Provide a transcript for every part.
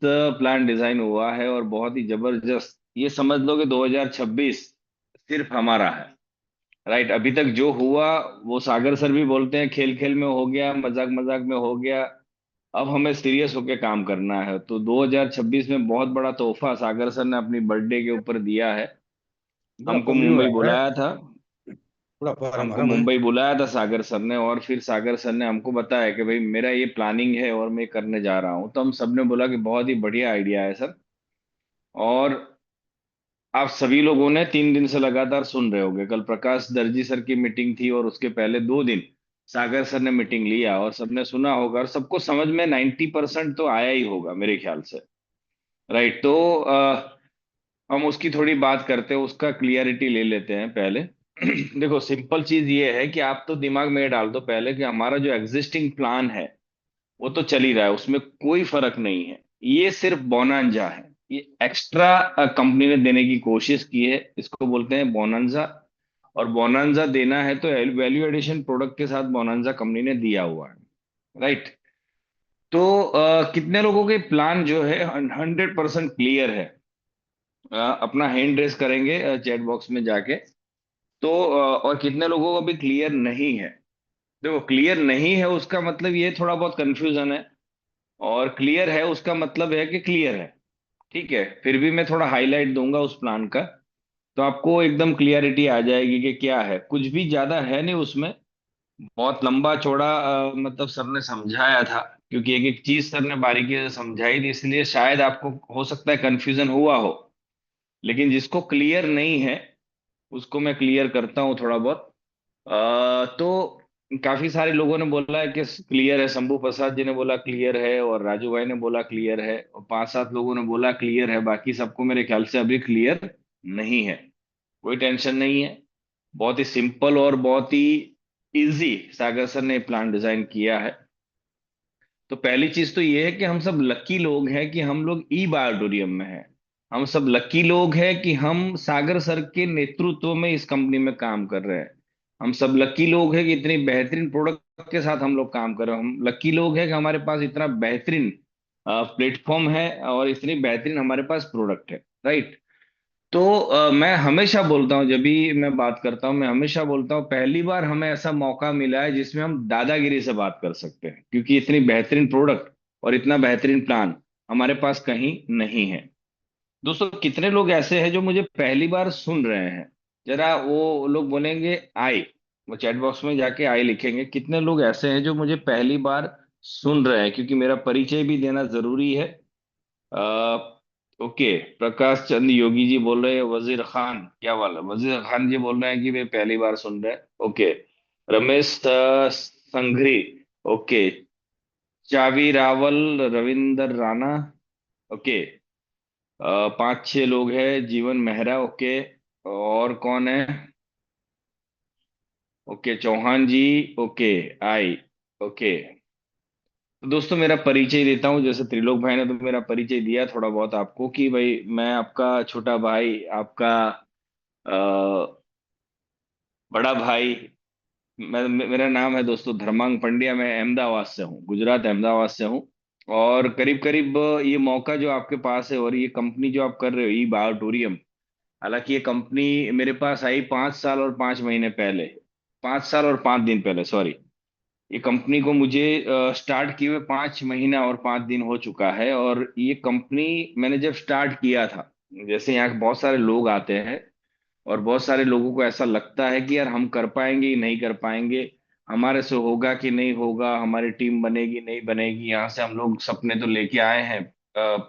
Plan design हुआ है और बहुत ही जबरदस्त। ये समझ लो कि 2026 सिर्फ हमारा है। राइट, अभी तक जो हुआ वो सागर सर भी बोलते हैं खेल खेल में हो गया, मजाक मजाक में हो गया। अब हमें सीरियस होकर काम करना है। तो 2026 में बहुत बड़ा तोहफा सागर सर ने अपनी बर्थडे के ऊपर दिया है। बड़ा हमको फनी हुआ मुंबई है। बुलाया था। बड़ा फर्म हमको हरम है। मुंबई बुलाया था सागर सर ने, और फिर सागर सर ने हमको बताया कि भाई मेरा ये प्लानिंग है और मैं करने जा रहा हूँ। तो हम सब ने बोला कि बहुत ही बढ़िया आइडिया है सर। और आप सभी लोगों ने 3 दिन से लगातार सुन रहे होंगे। कल प्रकाश दर्जी सर की मीटिंग थी और उसके पहले 2 दिन सागर सर ने मीटिंग लिया, और सबने सुना होगा और सबको समझ में 90% तो आया ही होगा मेरे ख्याल से। राइट, तो हम उसकी थोड़ी बात करते हैं, उसका क्लियरिटी ले लेते हैं पहले। देखो, सिंपल चीज ये है कि आप तो दिमाग में ये डाल दो पहले कि हमारा जो एग्जिस्टिंग प्लान है वो तो चल ही रहा है, उसमें कोई फर्क नहीं है। ये सिर्फ बोनांजा है। ये एक्स्ट्रा कंपनी ने देने की कोशिश की है, इसको बोलते हैं बोनांजा। और बोनांजा देना है तो वैल्यू एडिशन प्रोडक्ट के साथ बोनांजा कंपनी ने दिया हुआ है। राइट। तो कितने लोगों के प्लान जो है 100% क्लियर है? अपना हैंड रेस करेंगे चैट बॉक्स में जाके। तो और कितने लोगों को भी क्लियर नहीं है? देखो, क्लियर नहीं है उसका मतलब ये थोड़ा बहुत कंफ्यूजन है, और क्लियर है उसका मतलब है कि क्लियर है। ठीक है, फिर भी मैं थोड़ा हाईलाइट दूंगा उस प्लान का, तो आपको एकदम क्लियरिटी आ जाएगी कि क्या है। कुछ भी ज्यादा है नहीं उसमें, बहुत लंबा चौड़ा मतलब सर ने समझाया था, क्योंकि एक एक चीज सर ने बारीकी से समझाई थी, इसलिए शायद आपको हो सकता है कंफ्यूजन हुआ हो। लेकिन जिसको क्लियर नहीं है उसको मैं क्लियर करता हूँ थोड़ा बहुत। तो काफी सारे लोगों ने बोला है कि क्लियर है। शंभू प्रसाद जी ने बोला क्लियर है, और राजू भाई ने बोला क्लियर है, और 5-7 लोगों ने बोला क्लियर है। बाकी सबको मेरे ख्याल से अभी क्लियर नहीं है। कोई टेंशन नहीं है। बहुत ही सिंपल और बहुत ही इजी सागर सर ने प्लान डिजाइन किया है। तो पहली चीज तो ये है कि हम सब लकी लोग हैं कि हम लोग ई बायोटोरियम में हैं। हम सब लकी लोग हैं कि हम सागर सर के नेतृत्व में इस कंपनी में काम कर रहे हैं। हम सब लकी लोग हैं कि इतनी बेहतरीन प्रोडक्ट के साथ हम लोग काम कर रहे हैं। हम लकी लोग हैं कि हमारे पास इतना बेहतरीन प्लेटफॉर्म है और इतनी बेहतरीन हमारे पास प्रोडक्ट है। राइट। तो मैं हमेशा बोलता हूँ, जब भी मैं बात करता हूँ मैं हमेशा बोलता हूँ पहली बार हमें ऐसा मौका मिला है जिसमें हम दादागिरी से बात कर सकते हैं, क्योंकि इतनी बेहतरीन प्रोडक्ट और इतना बेहतरीन प्लान हमारे पास कहीं नहीं है। दोस्तों, कितने लोग ऐसे हैं जो मुझे पहली बार सुन रहे हैं? जरा वो लोग बोलेंगे आई। वो चैट बॉक्स में जाके आई लिखेंगे। कितने लोग ऐसे हैं जो मुझे पहली बार सुन रहे हैं, क्योंकि मेरा परिचय भी देना जरूरी है। ओके, प्रकाश चंद योगी जी बोल रहे हैं वजीर खान, क्या वाला वजीर खान जी बोल रहे हैं कि वे पहली बार सुन रहे हैं। ओके। रमेश संघरी। ओके। चावी रावल, रविंदर राणा। ओके। 5-6 लोग हैं। जीवन मेहरा। ओके। और कौन है? ओके, चौहान जी। ओके। आई। ओके। तो दोस्तों, मेरा परिचय देता हूँ। जैसे त्रिलोक भाई ने तो मेरा परिचय दिया थोड़ा बहुत आपको कि भाई मैं आपका छोटा भाई, आपका अ, बड़ा भाई। मेरा नाम है दोस्तों धर्मांग पंड्या। मैं अहमदाबाद से हूँ, गुजरात अहमदाबाद से हूँ। और करीब करीब ये मौका जो आपके पास है और ये कंपनी जो आप कर रहे हो ई बायोटोरियम, हालांकि ये कंपनी मेरे पास आई 5 साल और 5 महीने पहले। 5 साल और 5 दिन पहले, सॉरी। ये कंपनी को मुझे स्टार्ट किए हुए 5 महीना और 5 दिन हो चुका है। और ये कंपनी मैंने जब स्टार्ट किया था, जैसे यहाँ के बहुत सारे लोग आते हैं और बहुत सारे लोगों को ऐसा लगता है कि यार हम कर पाएंगे कि नहीं कर पाएंगे, हमारे से होगा कि नहीं होगा, हमारी टीम बनेगी नहीं बनेगी। यहाँ से हम लोग सपने तो लेके आए हैं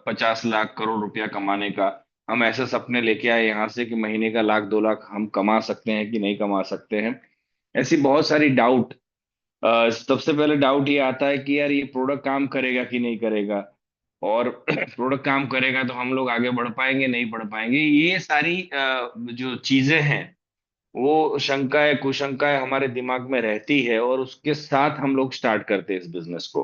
50 लाख करोड़ रुपया कमाने का। हम ऐसे सपने लेके आए यहाँ से कि महीने का 1 लाख 2 लाख हम कमा सकते हैं कि नहीं कमा सकते हैं। ऐसी बहुत सारी डाउट। सबसे पहले डाउट ये आता है कि यार ये प्रोडक्ट काम करेगा कि नहीं करेगा, और प्रोडक्ट काम करेगा तो हम लोग आगे बढ़ पाएंगे नहीं बढ़ पाएंगे। ये सारी जो चीजें हैं वो शंकाएं कुशंकाएं हमारे दिमाग में रहती है, और उसके साथ हम लोग स्टार्ट करते हैं इस बिजनेस को।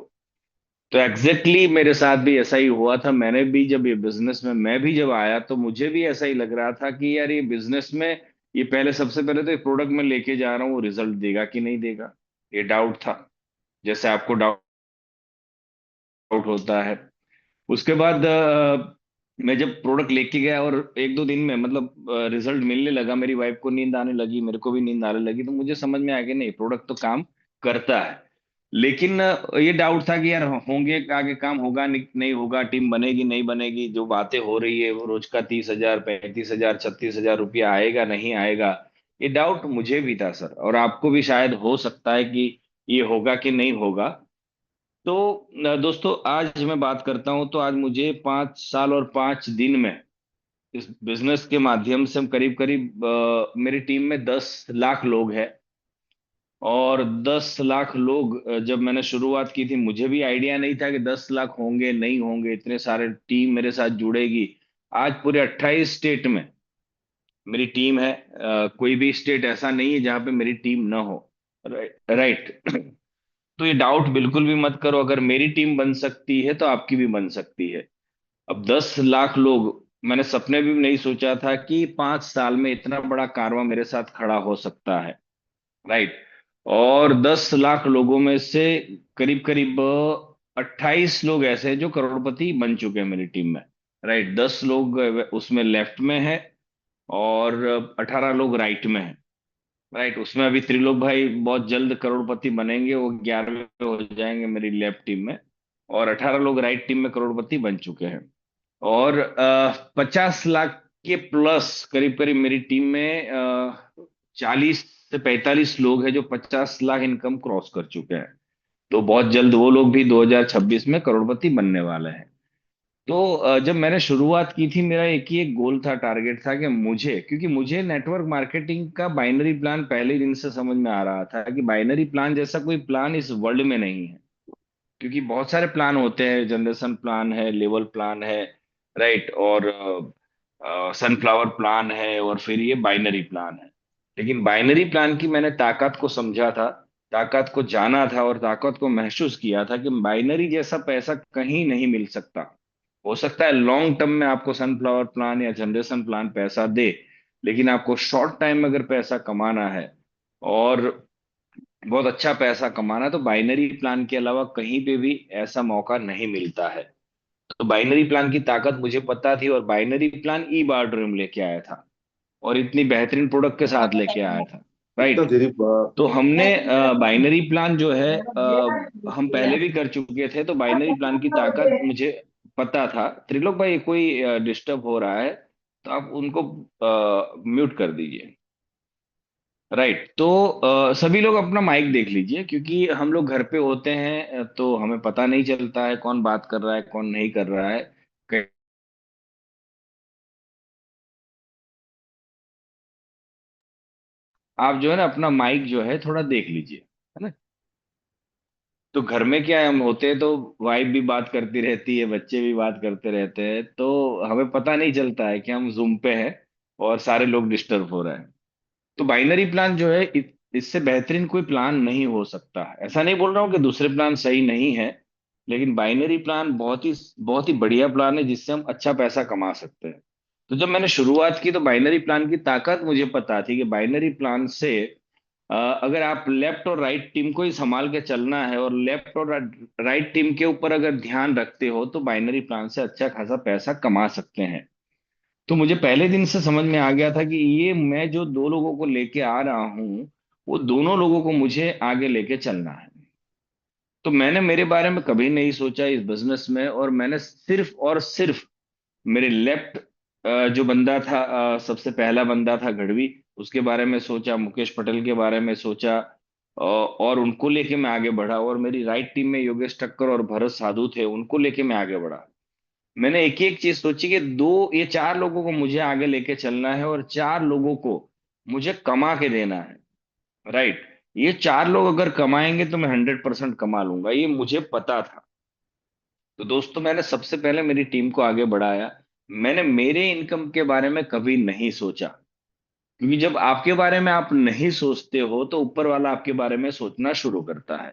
तो एग्जैक्टली exactly मेरे साथ भी ऐसा ही हुआ था। मैंने भी जब ये बिजनेस में मैं भी जब आया तो मुझे भी ऐसा ही लग रहा था कि यार ये बिजनेस में, ये पहले सबसे पहले तो ये प्रोडक्ट मैं लेके जा रहा हूँ वो रिजल्ट देगा कि नहीं देगा, ये डाउट था। जैसे आपको डाउट होता है। उसके बाद मैं जब प्रोडक्ट लेके गया और एक दो दिन में मतलब रिजल्ट मिलने लगा, मेरी वाइफ को नींद आने लगी, मेरे को भी नींद आने लगी, तो मुझे समझ में आ गया नहीं, प्रोडक्ट तो काम करता है। लेकिन ये डाउट था कि यार होंगे आगे काम, होगा नहीं, नहीं होगा, टीम बनेगी नहीं बनेगी, जो बातें हो रही है वो रोज का 30,000 35,000 36,000 रुपया आएगा नहीं आएगा, ये डाउट मुझे भी था सर, और आपको भी शायद हो सकता है कि ये होगा कि नहीं होगा। तो दोस्तों आज मैं बात करता हूं, तो आज मुझे 5 साल और 5 दिन में इस बिजनेस के माध्यम से हम करीब करीब मेरी टीम में 10 लाख लोग हैं। और 10 लाख लोग जब मैंने शुरुआत की थी मुझे भी आइडिया नहीं था कि 10 लाख होंगे नहीं होंगे, इतने सारे टीम मेरे साथ जुड़ेगी। आज पूरे 28 स्टेट में मेरी टीम है। कोई भी स्टेट ऐसा नहीं है जहाँ पे मेरी टीम ना हो। राइट। तो ये डाउट बिल्कुल भी मत करो, अगर मेरी टीम बन सकती है तो आपकी भी बन सकती है। अब 10 लाख लोग, मैंने सपने भी नहीं सोचा था कि 5 साल में इतना बड़ा कारवां मेरे साथ खड़ा हो सकता है। राइट। और 10 लाख लोगों में से करीब करीब 28 लोग ऐसे हैं जो करोड़पति बन चुके हैं मेरी टीम में। राइट, 10 लोग उसमें लेफ्ट में है, और 18 लोग राइट में है। राइट, उसमें अभी त्रिलोक भाई बहुत जल्द करोड़पति बनेंगे, वो 11वें हो जाएंगे मेरी लेफ्ट टीम में। और 18 लोग राइट टीम में करोड़पति बन चुके हैं। और 50 लाख के प्लस करीब करीब मेरी टीम में 40 से 45 लोग हैं जो 50 लाख इनकम क्रॉस कर चुके हैं। तो बहुत जल्द वो लोग भी 2026 में करोड़पति बनने वाले हैं। तो जब मैंने शुरुआत की थी, मेरा एक ही एक गोल था, टारगेट था कि मुझे, क्योंकि मुझे नेटवर्क मार्केटिंग का बाइनरी प्लान पहले दिन से समझ में आ रहा था कि बाइनरी प्लान जैसा कोई प्लान इस वर्ल्ड में नहीं है। क्योंकि बहुत सारे प्लान होते हैं, जनरेशन प्लान है, लेवल प्लान है, राइट, और सनफ्लावर प्लान है, और फिर ये बाइनरी प्लान है। लेकिन बाइनरी प्लान की मैंने ताकत को समझा था, ताकत को जाना था, और ताकत को महसूस किया था कि बाइनरी जैसा पैसा कहीं नहीं मिल सकता। हो सकता है लॉन्ग टर्म में आपको सनफ्लावर प्लान या जनरेशन प्लान पैसा दे, लेकिन आपको शॉर्ट टाइम में अगर पैसा कमाना है और बहुत अच्छा पैसा कमाना, तो बाइनरी प्लान के अलावा कहीं पे भी ऐसा मौका नहीं मिलता है। तो बाइनरी प्लान की ताकत मुझे पता थी, और बाइनरी प्लान ई बार ड्रीम लेके आया था, और इतनी बेहतरीन प्रोडक्ट के साथ लेके आया था। इतना राइट। देरी तो हमने बाइनरी प्लान जो है हम पहले भी कर चुके थे, तो बाइनरी प्लान की ताकत मुझे पता था। त्रिलोक भाई कोई डिस्टर्ब हो रहा है, तो आप उनको म्यूट कर दीजिए। राइट। तो सभी लोग अपना माइक देख लीजिए, क्योंकि हम लोग घर पे होते हैं, तो हमें पता नहीं चलता है कौन बात कर रहा है कौन नहीं कर रहा है। आप जो है ना अपना माइक जो है थोड़ा देख लीजिए, है ना। तो घर में क्या है, हम होते हैं तो वाइफ भी बात करती रहती है, बच्चे भी बात करते रहते हैं, तो हमें पता नहीं चलता है कि हम जूम पे हैं और सारे लोग डिस्टर्ब हो रहे हैं। तो बाइनरी प्लान जो है इससे बेहतरीन कोई प्लान नहीं हो सकता। ऐसा नहीं बोल रहा हूँ कि दूसरे प्लान सही नहीं है, लेकिन बाइनरी प्लान बहुत ही बढ़िया प्लान है जिससे हम अच्छा पैसा कमा सकते हैं। तो जब मैंने शुरुआत की तो बाइनरी प्लान की ताकत मुझे पता थी कि बाइनरी प्लान से अगर आप लेफ्ट और राइट टीम को ही संभाल के चलना है, और लेफ्ट और राइट टीम के ऊपर अगर ध्यान रखते हो, तो बाइनरी प्लान से अच्छा खासा पैसा कमा सकते हैं। तो मुझे पहले दिन से समझ में आ गया था कि ये मैं जो दो लोगों को लेके आ रहा हूँ, वो दोनों लोगों को मुझे आगे लेके चलना है। तो मैंने मेरे बारे में कभी नहीं सोचा इस बिजनेस में, और मैंने सिर्फ और सिर्फ मेरे लेफ्ट जो बंदा था, सबसे पहला बंदा था गढ़वी, उसके बारे में सोचा, मुकेश पटेल के बारे में सोचा, और उनको लेके मैं आगे बढ़ा। और मेरी राइट टीम में योगेश ठक्कर और भरत साधु थे, उनको लेके मैं आगे बढ़ा। मैंने एक एक चीज सोची कि ये 4 लोगों को मुझे आगे लेके चलना है, और 4 लोगों को मुझे कमा के देना है। राइट। ये 4 लोग अगर कमाएंगे तो मैं 100% कमा लूंगा, ये मुझे पता था। तो दोस्तों मैंने सबसे पहले मेरी टीम को आगे बढ़ाया। मैंने मेरे इनकम के बारे में कभी नहीं सोचा, क्योंकि जब आपके बारे में आप नहीं सोचते हो तो ऊपर वाला आपके बारे में सोचना शुरू करता है।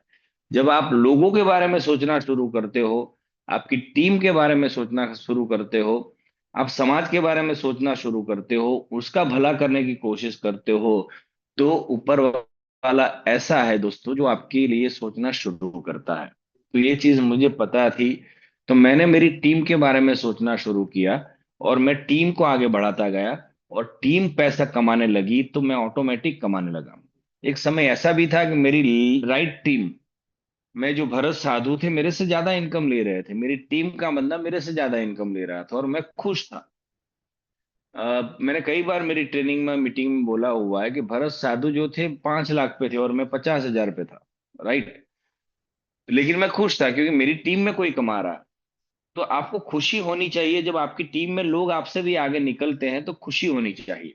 जब आप लोगों के बारे में सोचना शुरू करते हो, आपकी टीम के बारे में सोचना शुरू करते हो, आप समाज के बारे में सोचना शुरू करते हो, उसका भला करने की कोशिश करते हो, तो ऊपर वाला ऐसा है दोस्तों जो आपके लिए सोचना शुरू करता है। तो ये चीज मुझे पता थी। तो मैंने मेरी टीम के बारे में सोचना शुरू किया, और मैं टीम को आगे बढ़ाता गया, और टीम पैसा कमाने लगी तो मैं ऑटोमेटिक कमाने लगा। एक समय ऐसा भी था कि मेरी राइट टीम में जो भरत साधु थे मेरे से ज्यादा इनकम ले रहे थे, मेरी टीम का बंदा मेरे से ज्यादा इनकम ले रहा था, और मैं खुश था। मैंने कई बार मेरी ट्रेनिंग में, मीटिंग में बोला हुआ है कि भरत साधु जो थे 5 लाख पे थे और मैं 50,000 पे था, राइट। लेकिन मैं खुश था क्योंकि मेरी टीम में कोई कमा रहा है। तो आपको खुशी होनी चाहिए, जब आपकी टीम में लोग आपसे भी आगे निकलते हैं तो खुशी होनी चाहिए,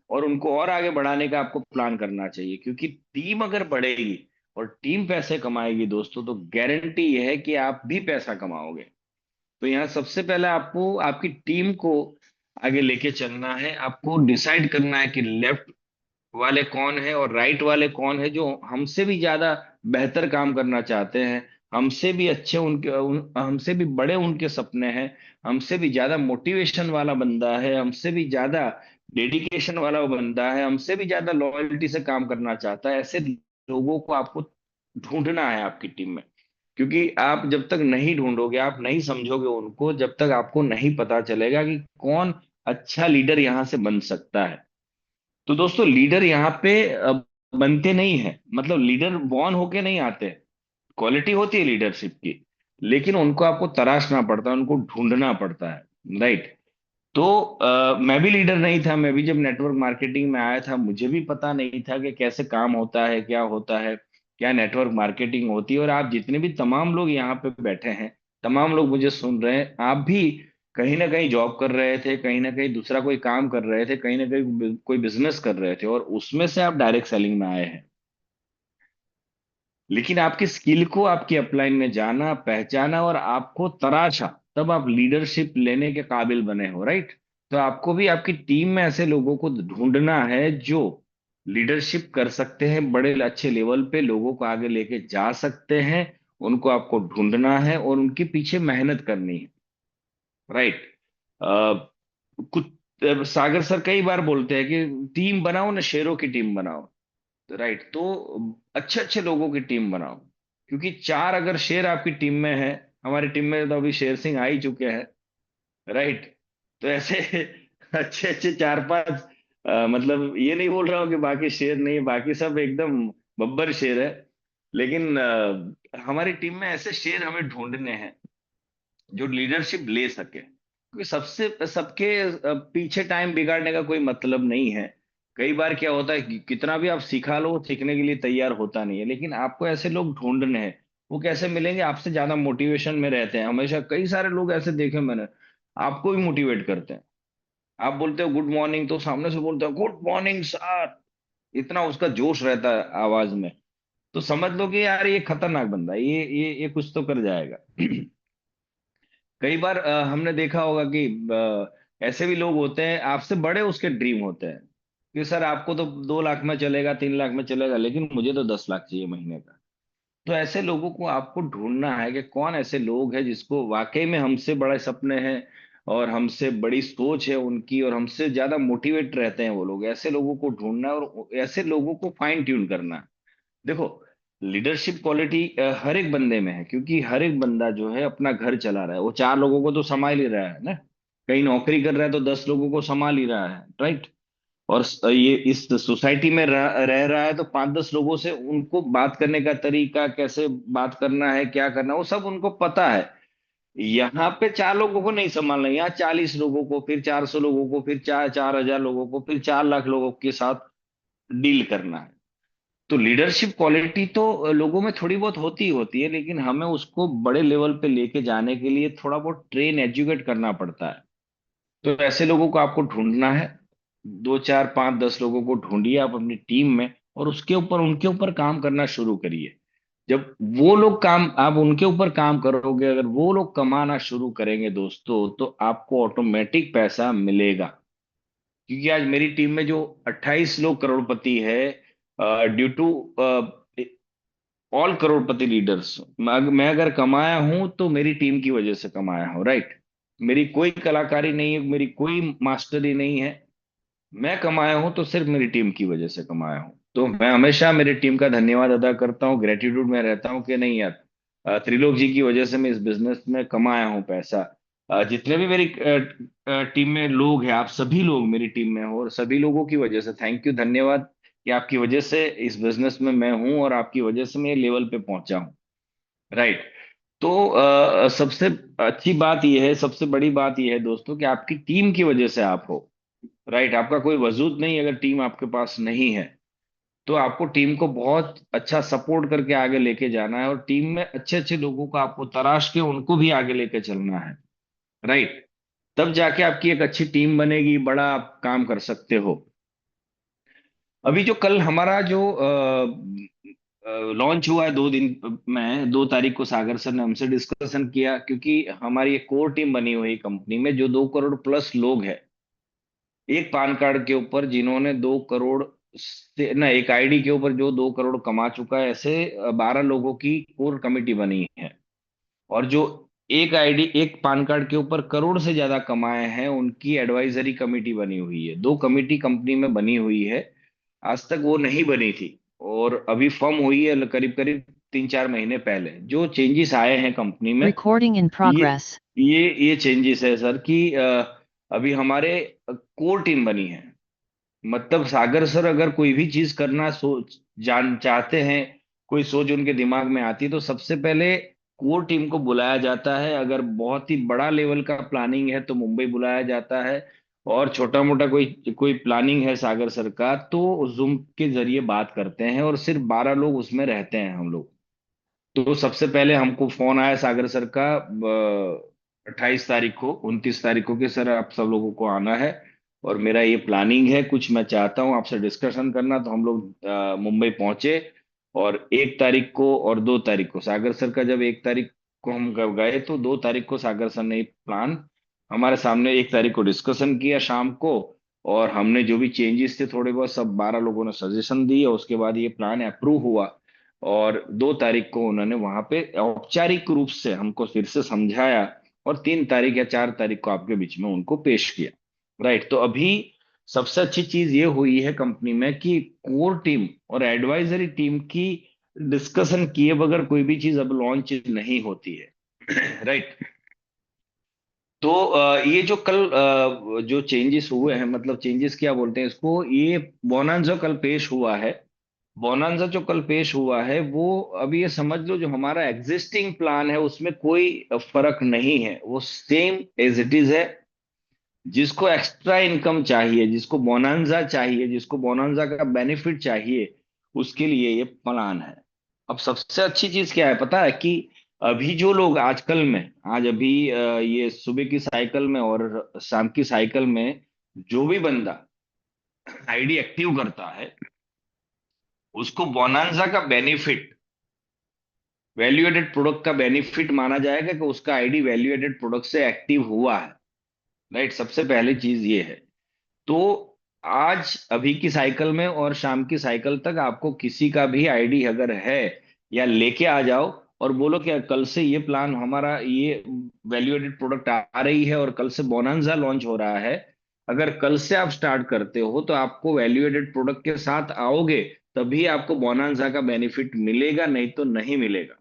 और उनको और आगे बढ़ाने का आपको प्लान करना चाहिए, क्योंकि टीम अगर बढ़ेगी और टीम पैसे कमाएगी दोस्तों, तो गारंटी यह है कि आप भी पैसा कमाओगे। तो यहाँ सबसे पहले आपको आपकी टीम को आगे लेके चलना है, आपको डिसाइड करना है कि लेफ्ट वाले कौन है और राइट वाले कौन है, जो हमसे भी ज्यादा बेहतर काम करना चाहते हैं, हमसे भी अच्छे हमसे भी बड़े उनके सपने हैं, हमसे भी ज्यादा मोटिवेशन वाला बंदा है, हमसे भी ज्यादा डेडिकेशन वाला वो बंदा है, हमसे भी ज्यादा लॉयल्टी से काम करना चाहता है। ऐसे लोगों को आपको ढूंढना है आपकी टीम में, क्योंकि आप जब तक नहीं ढूंढोगे, आप नहीं समझोगे उनको, जब तक आपको नहीं पता चलेगा कि कौन अच्छा लीडर यहाँ से बन सकता है। तो दोस्तों, लीडर यहाँ पे बनते नहीं है, मतलब लीडर बॉर्न होके नहीं आते। क्वालिटी होती है लीडरशिप की, लेकिन उनको आपको तराशना पड़ता है, उनको ढूंढना पड़ता है, राइट। तो मैं भी लीडर नहीं था, मैं भी जब नेटवर्क मार्केटिंग में आया था मुझे भी पता नहीं था कि कैसे काम होता है, क्या होता है, क्या नेटवर्क मार्केटिंग होती है। और आप जितने भी तमाम लोग यहाँ पे बैठे हैं, तमाम लोग मुझे सुन रहे हैं, आप भी कहीं ना कहीं जॉब कर रहे थे, कहीं ना कहीं दूसरा कोई काम कर रहे थे, कहीं ना कहीं कोई बिजनेस कर रहे थे, और उसमें से आप डायरेक्ट सेलिंग में आए हैं। लेकिन आपकी स्किल को आपकी अपलाइन में जाना, पहचाना और आपको तराशा, तब आप लीडरशिप लेने के काबिल बने हो, राइट। तो आपको भी आपकी टीम में ऐसे लोगों को ढूंढना है जो लीडरशिप कर सकते हैं, बड़े अच्छे लेवल पे लोगों को आगे लेके जा सकते हैं। उनको आपको ढूंढना है और उनके पीछे मेहनत करनी है, राइट। कुछ सागर सर कई बार बोलते हैं कि टीम बनाओ ना, शेरों की टीम बनाओ। तो राइट, तो अच्छे अच्छे लोगों की टीम बनाओ, क्योंकि चार अगर शेर आपकी टीम में है, हमारी टीम में तो अभी शेर सिंह आ ही चुके हैं, राइट। तो ऐसे अच्छे अच्छे चार पांच, मतलब ये नहीं बोल रहा हूँ कि बाकी शेर नहीं, बाकी सब एकदम बब्बर शेर है, लेकिन हमारी टीम में ऐसे शेर हमें ढूंढने हैं जो लीडरशिप ले सके, क्योंकि सबसे सबके पीछे टाइम बिगाड़ने का कोई मतलब नहीं है। कई बार क्या होता है कि कितना भी आप सिखा लो, वो सीखने के लिए तैयार होता नहीं है, लेकिन आपको ऐसे लोग ढूंढने हैं। वो कैसे मिलेंगे? आपसे ज्यादा मोटिवेशन में रहते हैं हमेशा, कई सारे लोग ऐसे देखे मैंने, आपको भी मोटिवेट करते हैं। आप बोलते हो गुड मॉर्निंग, तो सामने से बोलते हो गुड मॉर्निंग सर, इतना उसका जोश रहता है आवाज में। तो समझ लो कि यार ये खतरनाक बंदा है, ये कुछ तो कर जाएगा। कई बार हमने देखा होगा कि ऐसे भी लोग होते हैं, आपसे बड़े उसके ड्रीम होते हैं कि सर आपको तो 2 लाख में चलेगा, 3 लाख में चलेगा, लेकिन मुझे तो 10 लाख चाहिए महीने का। तो ऐसे लोगों को आपको ढूंढना है कि कौन ऐसे लोग हैं जिसको वाकई में हमसे बड़े सपने हैं और हमसे बड़ी सोच है उनकी, और हमसे ज्यादा मोटिवेट रहते हैं वो लोग। ऐसे लोगों को ढूंढना है और ऐसे लोगों को फाइन ट्यून करना है। देखो, लीडरशिप क्वालिटी हर एक बंदे में है, क्योंकि हर एक बंदा जो है अपना घर चला रहा है, वो 4 लोगों को तो संभाल ही रहा है ना। कहीं नौकरी कर रहा है तो 10 लोगों को संभाल ही रहा है, राइट। और ये इस सोसाइटी में रह रहा है तो 5-10 लोगों से उनको बात करने का तरीका, कैसे बात करना है, क्या करना है, वो सब उनको पता है। यहाँ पे 4 लोगों को नहीं संभालना, यहाँ 40 लोगों को, फिर 400 लोगों को, फिर 4,000 लोगों को, फिर 4 लाख लोगों के साथ डील करना है। तो लीडरशिप क्वालिटी तो लोगों में थोड़ी बहुत होती ही होती है, लेकिन हमें उसको बड़े लेवल पे लेके जाने के लिए थोड़ा बहुत ट्रेन, एजुकेट करना पड़ता है। तो ऐसे लोगों को आपको ढूंढना है, 2, 4, 5, 10 लोगों को ढूंढिए आप अपनी टीम में, और उसके ऊपर उनके ऊपर काम करना शुरू करिए। जब वो लोग काम, आप उनके ऊपर काम करोगे, अगर वो लोग कमाना शुरू करेंगे दोस्तों, तो आपको ऑटोमेटिक पैसा मिलेगा। क्योंकि आज मेरी टीम में जो 28 लोग करोड़पति है, ड्यू टू ऑल करोड़पति लीडर्स, मैं अगर कमाया हूं तो मेरी टीम की वजह से कमाया हूं, राइट। मेरी कोई कलाकारी नहीं है, मेरी कोई मास्टरी नहीं है, मैं कमाया हूं तो सिर्फ मेरी टीम की वजह से कमाया हूं। तो मैं हमेशा मेरी टीम का धन्यवाद अदा करता हूँ, ग्रेटिट्यूड में रहता हूँ कि नहीं यार, त्रिलोक जी की वजह से मैं इस बिजनेस में कमाया हूँ पैसा। जितने भी मेरी टीम में लोग हैं, आप सभी लोग मेरी टीम में हो, और सभी लोगों की वजह से थैंक यू, धन्यवाद कि आपकी वजह से इस बिजनेस में मैं हूँ और आपकी वजह से मैं ये लेवल पे पहुंचा हूँ। राइट। तो सबसे अच्छी बात यह है, सबसे बड़ी बात यह है दोस्तों, कि आपकी टीम की वजह से आप हो। राइट। आपका कोई वजूद नहीं अगर टीम आपके पास नहीं है। तो आपको टीम को बहुत अच्छा सपोर्ट करके आगे लेके जाना है, और टीम में अच्छे अच्छे लोगों को आपको तराश के उनको भी आगे लेके चलना है। राइट। तब जाके आपकी एक अच्छी टीम बनेगी, बड़ा आप काम कर सकते हो। अभी जो कल हमारा जो लॉन्च हुआ है 2 दिन में, 2 तारीख को सागर सर ने हमसे डिस्कशन किया, क्योंकि हमारी एक कोर टीम बनी हुई है कंपनी में जो 2 करोड़ प्लस लोग हैं एक पान कार्ड के ऊपर, जिन्होंने 2 करोड़ से ना, एक आईडी के ऊपर जो 2 करोड़ कमा चुका है, ऐसे 12 लोगों की कोर कमेटी बनी है। और जो एक आईडी एक पान कार्ड के ऊपर करोड़ से ज्यादा कमाए हैं, उनकी एडवाइजरी कमेटी बनी हुई है। 2 कमेटी कंपनी में बनी हुई है। आज तक वो नहीं बनी थी, और अभी फॉर्म हुई है करीब करीब 3-4 महीने पहले। जो चेंजेस आए हैं कंपनी में, Recording in ये progress. ये चेंजेस है सर, कि अभी हमारे कोर टीम बनी है। मतलब सागर सर अगर कोई भी चीज करना सोच जान चाहते हैं, कोई सोच उनके दिमाग में आती है, तो सबसे पहले कोर टीम को बुलाया जाता है। अगर बहुत ही बड़ा लेवल का प्लानिंग है तो मुंबई बुलाया जाता है, और छोटा मोटा कोई कोई प्लानिंग है सागर सर का, तो जूम के जरिए बात करते हैं, और सिर्फ 12 लोग उसमें रहते हैं हम लोग। तो सबसे पहले हमको फोन आया सागर सर का 28 तारीख को, 29 तारीख को, कि सर आप सब लोगों को आना है, और मेरा ये प्लानिंग है, कुछ मैं चाहता हूँ आपसे डिस्कशन करना। तो हम लोग मुंबई पहुंचे, और 1 तारीख को और 2 तारीख को सागर सर का, जब 1 तारीख को हम गए, तो 2 तारीख को सागर सर ने प्लान हमारे सामने 1 तारीख को डिस्कशन किया शाम को। और हमने जो भी चेंजेस थे थोड़े बहुत, सब 12 लोगों ने सजेशन दिए, उसके बाद ये प्लान अप्रूव हुआ। और 2 तारीख को उन्होंने वहां पे औपचारिक रूप से हमको फिर से समझाया, और 3 तारीख या 4 तारीख को आपके बीच में उनको पेश किया। राइट। तो अभी सबसे अच्छी चीज ये हुई है कंपनी में कि कोर टीम और एडवाइजरी टीम की डिस्कशन किए बगैर कोई भी चीज अब लॉन्च नहीं होती है। राइट। तो ये जो कल जो चेंजेस हुए हैं, मतलब चेंजेस क्या बोलते हैं इसको, ये बोनांजा कल पेश हुआ है। बोनांजा जो कल पेश हुआ है वो, अभी ये समझ लो, जो हमारा एग्जिस्टिंग प्लान है उसमें कोई फर्क नहीं है, वो सेम एज इट इज है। जिसको एक्स्ट्रा इनकम चाहिए, जिसको बोनांजा चाहिए, जिसको बोनांजा का बेनिफिट चाहिए, उसके लिए ये प्लान है। अब सबसे अच्छी चीज क्या है पता है, कि अभी जो लोग आजकल में, आज अभी ये सुबह की साइकिल में और शाम की साइकिल में जो भी बंदा आईडी एक्टिव करता है, उसको बोनांजा का बेनिफिट, वैल्यू एडेड प्रोडक्ट का बेनिफिट माना जाएगा, कि उसका आईडी वैल्यू एडेड प्रोडक्ट से एक्टिव हुआ है। राइट। सबसे पहली चीज ये है। तो आज अभी की साइकिल में और शाम की साइकिल तक आपको किसी का भी आईडी अगर है, या लेके आ जाओ, और बोलो कि कल से ये प्लान हमारा, ये वैल्यू एडेड प्रोडक्ट आ रही है और कल से बोनांजा लॉन्च हो रहा है। अगर कल से आप स्टार्ट करते हो तो आपको वैल्यू एडेड प्रोडक्ट के साथ आओगे, तभी आपको बोनांजा का बेनिफिट मिलेगा, नहीं तो नहीं मिलेगा।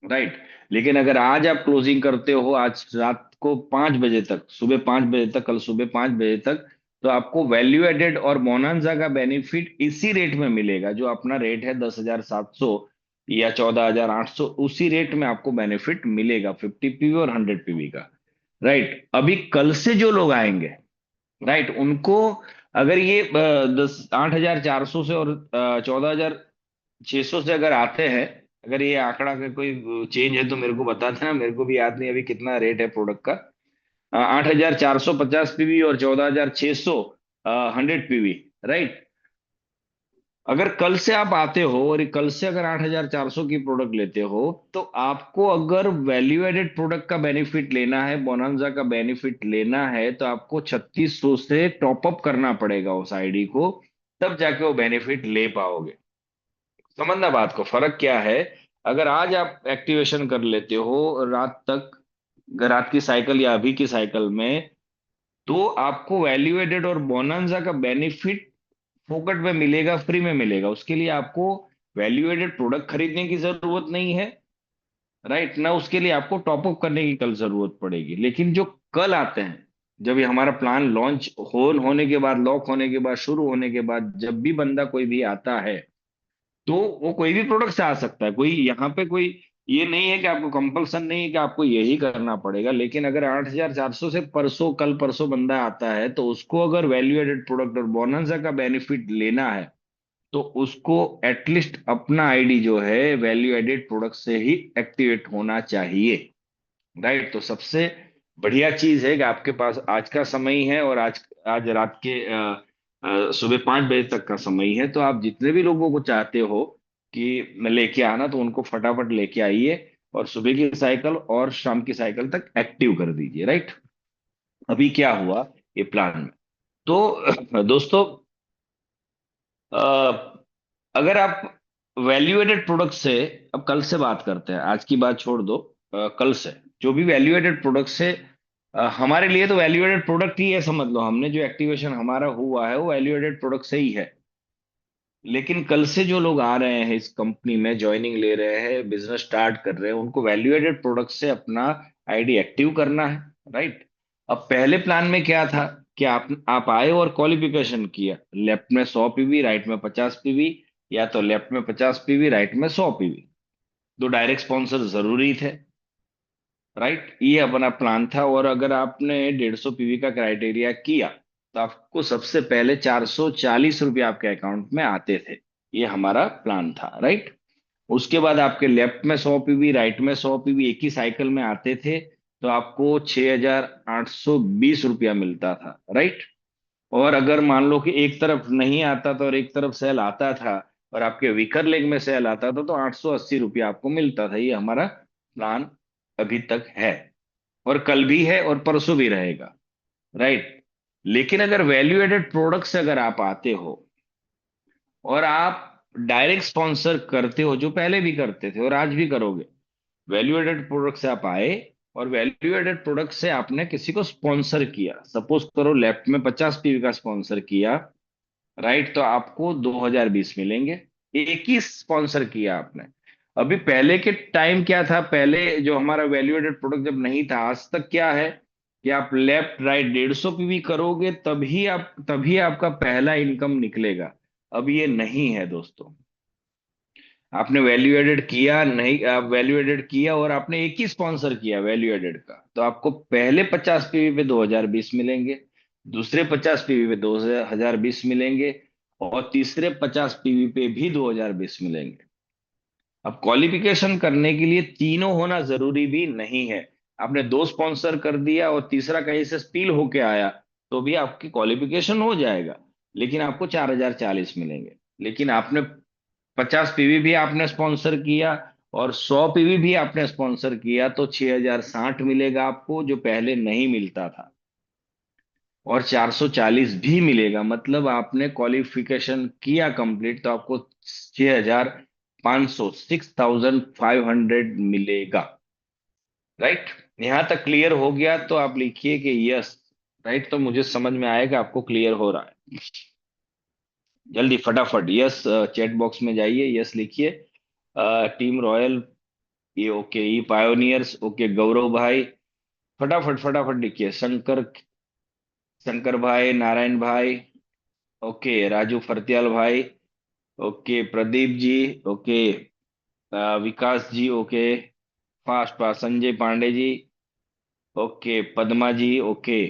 राइट। लेकिन अगर आज आप क्लोजिंग करते हो, आज रात को 5 बजे तक, सुबह 5 बजे तक, कल सुबह 5 बजे तक, तो आपको वैल्यू एडेड और बोनांजा का बेनिफिट इसी रेट में मिलेगा। जो अपना रेट है 10,700 या 14,800, उसी रेट में आपको बेनिफिट मिलेगा, 50 पीवी और 100 पीवी का। राइट। अभी कल से जो लोग आएंगे, राइट, उनको अगर ये 8,400 से और 14,600 से अगर आते हैं, अगर ये आंकड़ा का कोई चेंज है तो मेरे को बता देना, मेरे को भी याद नहीं अभी कितना रेट है प्रोडक्ट का। 8,450 पीवी और 14,600 100 पीवी। राइट। अगर कल से आप आते हो और ये कल से अगर 8,400 की प्रोडक्ट लेते हो, तो आपको अगर वैल्यू एडेड प्रोडक्ट का बेनिफिट लेना है, बोनांजा का बेनिफिट लेना है, तो आपको 3,600 से टॉप अप करना पड़ेगा उस आईडी को, तब जाके वो बेनिफिट ले पाओगे। समझना बात को, फर्क क्या है। अगर आज आप एक्टिवेशन कर लेते हो रात तक, रात की साइकिल या अभी की साइकिल में, तो आपको वैल्यू एडेड और बोनांजा का बेनिफिट फोकट में मिलेगा, फ्री में मिलेगा। उसके लिए आपको वैल्यू एडेड प्रोडक्ट खरीदने की जरूरत नहीं है। राइट ना, उसके लिए आपको टॉप अप करने की कल जरूरत पड़ेगी। लेकिन जो कल आते हैं, जब ये हमारा प्लान लॉन्च होने के बाद, लॉक होने के बाद, शुरू होने के बाद, जब भी बंदा कोई भी आता है, तो वो कोई भी प्रोडक्ट से आ सकता है। कोई यहाँ पे कोई ये नहीं है कि आपको कंपल्सन नहीं है कि आपको यही करना पड़ेगा। लेकिन अगर 8,400 से परसों, कल परसों बंदा आता है, तो उसको अगर वैल्यू एडेड प्रोडक्ट और बोनंजा का बेनिफिट लेना है, तो उसको एटलीस्ट अपना आईडी जो है वैल्यू एडेड प्रोडक्ट से ही एक्टिवेट होना चाहिए। राइट, तो सबसे बढ़िया चीज है कि आपके पास आज का समय ही है, और आज आज रात के सुबह 5 बजे तक का समय ही है। तो आप जितने भी लोगों को चाहते हो कि मैं लेके आना, तो उनको फटाफट लेके आइए, और सुबह की साइकिल और शाम की साइकिल तक एक्टिव कर दीजिए। राइट, अभी क्या हुआ ये प्लान में। तो दोस्तों, अगर आप वैल्यू एडेड प्रोडक्ट से, अब कल से बात करते हैं, आज की बात छोड़ दो। कल से जो भी वैल्यू एडेड प्रोडक्ट से, हमारे लिए तो वैल्यू एडेड प्रोडक्ट ही है, समझ लो हमने जो एक्टिवेशन हमारा हुआ है वो वैल्यू एडेड प्रोडक्ट से ही है। लेकिन कल से जो लोग आ रहे हैं इस कंपनी में, ज्वाइनिंग ले रहे हैं, बिजनेस स्टार्ट कर रहे हैं, उनको वैल्यू एडेड प्रोडक्ट से अपना आईडी एक्टिव करना है। राइट, अब पहले प्लान में क्या था कि आप आए और क्वालिफिकेशन किया, लेफ्ट में 100 पीवी, राइट में 50 पीवी, या तो लेफ्ट में 50 पीवी, राइट में 100 पीवी। दो डायरेक्ट स्पॉन्सर जरूरी थे। राइट, ये अपना प्लान था। और अगर आपने 150 पीवी का क्राइटेरिया किया, तो आपको सबसे पहले 440 रुपये आपके अकाउंट में आते थे। ये हमारा प्लान था। राइट, उसके बाद आपके लेफ्ट में 100 पीवी, राइट में 100 पीवी एक ही साइकिल में आते थे, तो आपको 6,820 रुपया मिलता था। राइट, और अगर मान लो कि एक तरफ नहीं आता था और एक तरफ सेल आता था, और आपके वीकर लेग में सेल आता था, तो 880 रुपया आपको मिलता था। ये हमारा प्लान अभी तक है, और कल भी है, और परसों भी रहेगा। राइट, लेकिन अगर वैल्यू एडेड प्रोडक्ट से अगर आप आते हो और आप डायरेक्ट स्पॉन्सर करते हो, जो पहले भी करते थे और आज भी करोगे, वैल्यू एडेड प्रोडक्ट से आप आए और वैल्यू एडेड प्रोडक्ट से आपने किसी को स्पॉन्सर किया, सपोज करो लेफ्ट में 50 पीवी का स्पॉन्सर किया, राइट, तो आपको 2,020 मिलेंगे। एक ही स्पॉन्सर किया आपने। अभी पहले के टाइम क्या था, पहले जो हमारा वैल्यू एडेड प्रोडक्ट जब नहीं था, आज तक क्या है कि आप लेफ्ट राइट 150 पीवी करोगे, तभी आपका पहला इनकम निकलेगा। अब ये नहीं है दोस्तों। आपने वैल्यू एडेड किया नहीं, आप वैल्यू एडेड किया और आपने एक ही स्पॉन्सर किया वैल्यू एडेड का, तो आपको पहले 50 पीवी पे 2,020 मिलेंगे, दूसरे 50 पीवी पे 2,020 मिलेंगे, और तीसरे 50 पीवी पे भी 2,020 मिलेंगे। अब क्वालिफिकेशन करने के लिए तीनों होना जरूरी भी नहीं है। आपने दो स्पॉन्सर कर दिया और तीसरा कहीं से स्टील होके आया, तो भी आपकी क्वालिफिकेशन हो जाएगा, लेकिन आपको 4,040 मिलेंगे। लेकिन आपने 50 पीवी भी आपने स्पॉन्सर किया और 100 पीवी भी आपने स्पॉन्सर किया, तो 6,060 मिलेगा आपको, जो पहले नहीं मिलता था। और 440 भी मिलेगा, मतलब आपने क्वालिफिकेशन किया कंप्लीट, तो आपको 6,500, 6,500 मिलेगा। राइट, यहां तक क्लियर हो गया तो आप लिखिए कि यस। राइट, तो मुझे समझ में आएगा आपको क्लियर हो रहा है। जल्दी फटाफट यस चैट बॉक्स में जाइए, यस लिखिए। टीम रॉयल, ये ओके, ई पायोनियर्स ओके, गौरव भाई फटाफट फटाफट लिखिए। शंकर, शंकर भाई, नारायण भाई ओके, राजू फरत्याल भाई okay, Pradeep ji okay, Vikas ji okay, fast fast, Sanjay Pandey ji okay, Padma ji okay.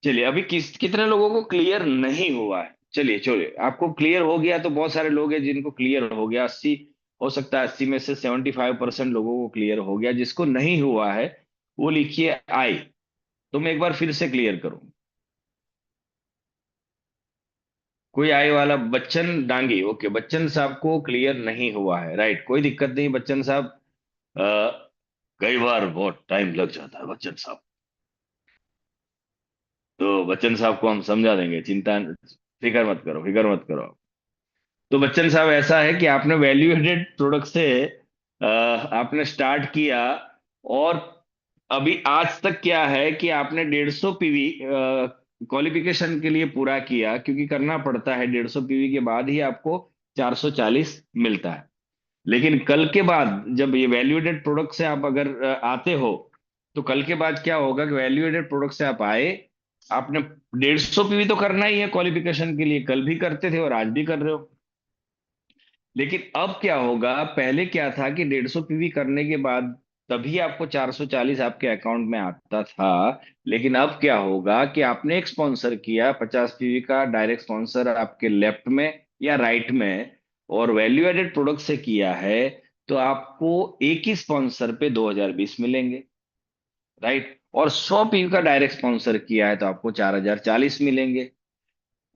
चलिए, अभी कितने लोगों को क्लियर नहीं हुआ है? चलिए चलिए, आपको क्लियर हो गया तो बहुत सारे लोग हैं जिनको क्लियर हो गया। 80, हो सकता है 80 में से 75% लोगों को क्लियर हो गया। जिसको नहीं हुआ है वो लिखिए आई। तो मैं एक बार फिर से क्लियर करूं। कोई आए वाला, बच्चन डांगी ओके, बच्चन साहब को क्लियर नहीं हुआ है। राइट, कोई दिक्कत नहीं बच्चन साहब। अ, कई बार बहुत टाइम लग जाता है बच्चन साहब, तो बच्चन साहब को हम समझा देंगे, चिंता, फिक्र मत करो, फिक्र मत करो। तो बच्चन साहब, ऐसा है कि आपने वैल्यू एडेड प्रोडक्ट से आपने स्टार्ट किया, और अभी आज तक क्या है कि आपने 150 पीवी क्वालिफिकेशन के लिए पूरा किया, क्योंकि करना पड़ता है 150 पीवी के बाद ही आपको 440 मिलता है। लेकिन कल के बाद जब ये वैल्यू एडेड प्रोडक्ट से आप अगर आते हो, तो कल के बाद क्या होगा कि वैल्यू एडेड प्रोडक्ट से आप आए, आपने 150 पीवी तो करना ही है क्वालिफिकेशन के लिए, कल भी करते थे और आज भी कर रहे हो। लेकिन अब क्या होगा, पहले क्या था कि 150 पीवी करने के बाद तभी आपको 440 आपके अकाउंट में आता था। लेकिन अब क्या होगा कि आपने एक स्पॉन्सर किया 50 पीवी का, डायरेक्ट स्पॉन्सर आपके लेफ्ट में या राइट में, और वैल्यू एडेड प्रोडक्ट से किया है, तो आपको एक ही स्पॉन्सर पे 2020 मिलेंगे, राइट। और 100 पीवी का डायरेक्ट स्पॉन्सर किया है तो आपको 4040 मिलेंगे।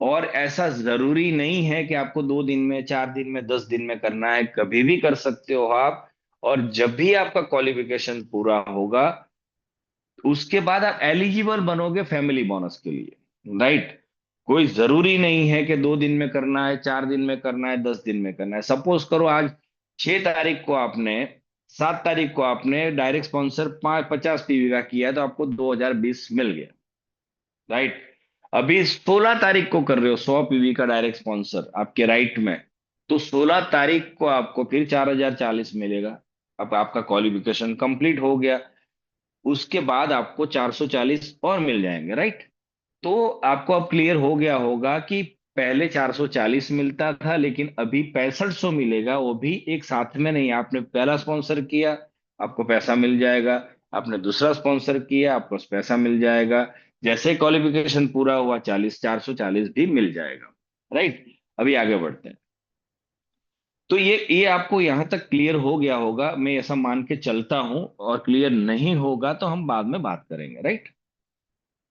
और ऐसा जरूरी नहीं है कि आपको 2 दिन में, 4 दिन में, 10 दिन में करना है, कभी भी कर सकते हो आप। और जब भी आपका क्वालिफिकेशन पूरा होगा, उसके बाद आप एलिजिबल बनोगे फैमिली बोनस के लिए, राइट। कोई जरूरी नहीं है कि 2 दिन में करना है, 4 दिन में करना है, 10 दिन में करना है। सपोज करो आज 6 तारीख को आपने, 7 तारीख को आपने डायरेक्ट स्पॉन्सर 50 पीवी का किया है, तो आपको 2020 मिल गया, राइट। अभी 16 तारीख को कर रहे हो 100 पीवी का डायरेक्ट स्पॉन्सर आपके राइट में, तो 16 तारीख को आपको फिर 4040 मिलेगा। अब आपका क्वालिफिकेशन कंप्लीट हो गया। उसके बाद आपको 440 और मिल जाएंगे, राइट। तो आपको अब क्लियर हो गया होगा कि पहले 440 मिलता था, लेकिन अभी 6500 मिलेगा, वो भी एक साथ में नहीं। आपने पहला स्पॉन्सर किया, आपको पैसा मिल जाएगा। आपने दूसरा स्पॉन्सर किया, आपको पैसा मिल जाएगा। जैसे क्वालिफिकेशन पूरा हुआ, 440 भी मिल जाएगा, राइट। अभी आगे बढ़ते हैं। तो ये आपको यहां तक क्लियर हो गया होगा, मैं ऐसा मान के चलता हूं। और क्लियर नहीं होगा तो हम बाद में बात करेंगे, राइट।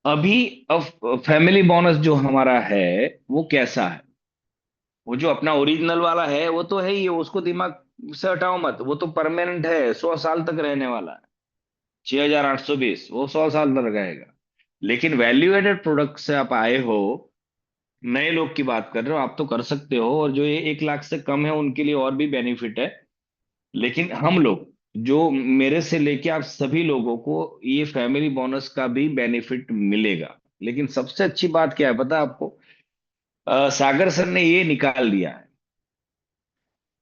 अभी अब फैमिली बोनस जो हमारा है, वो कैसा है? वो जो अपना ओरिजिनल वाला है वो तो है ही है, उसको दिमाग से हटाओ मत, वो तो परमानेंट है, 100 साल तक रहने वाला है। 6820 वो 100 साल तक रहेगा। लेकिन वैल्यू एडेड प्रोडक्ट से आप आए हो, नए लोग की बात कर रहे हो, आप तो कर सकते हो। और जो ये 1 लाख से कम है उनके लिए और भी बेनिफिट है। लेकिन हम लोग, जो मेरे से लेके आप सभी लोगों को, ये फैमिली बोनस का भी बेनिफिट मिलेगा। लेकिन सबसे अच्छी बात क्या है पता है आपको? सागर सर ने ये निकाल दिया है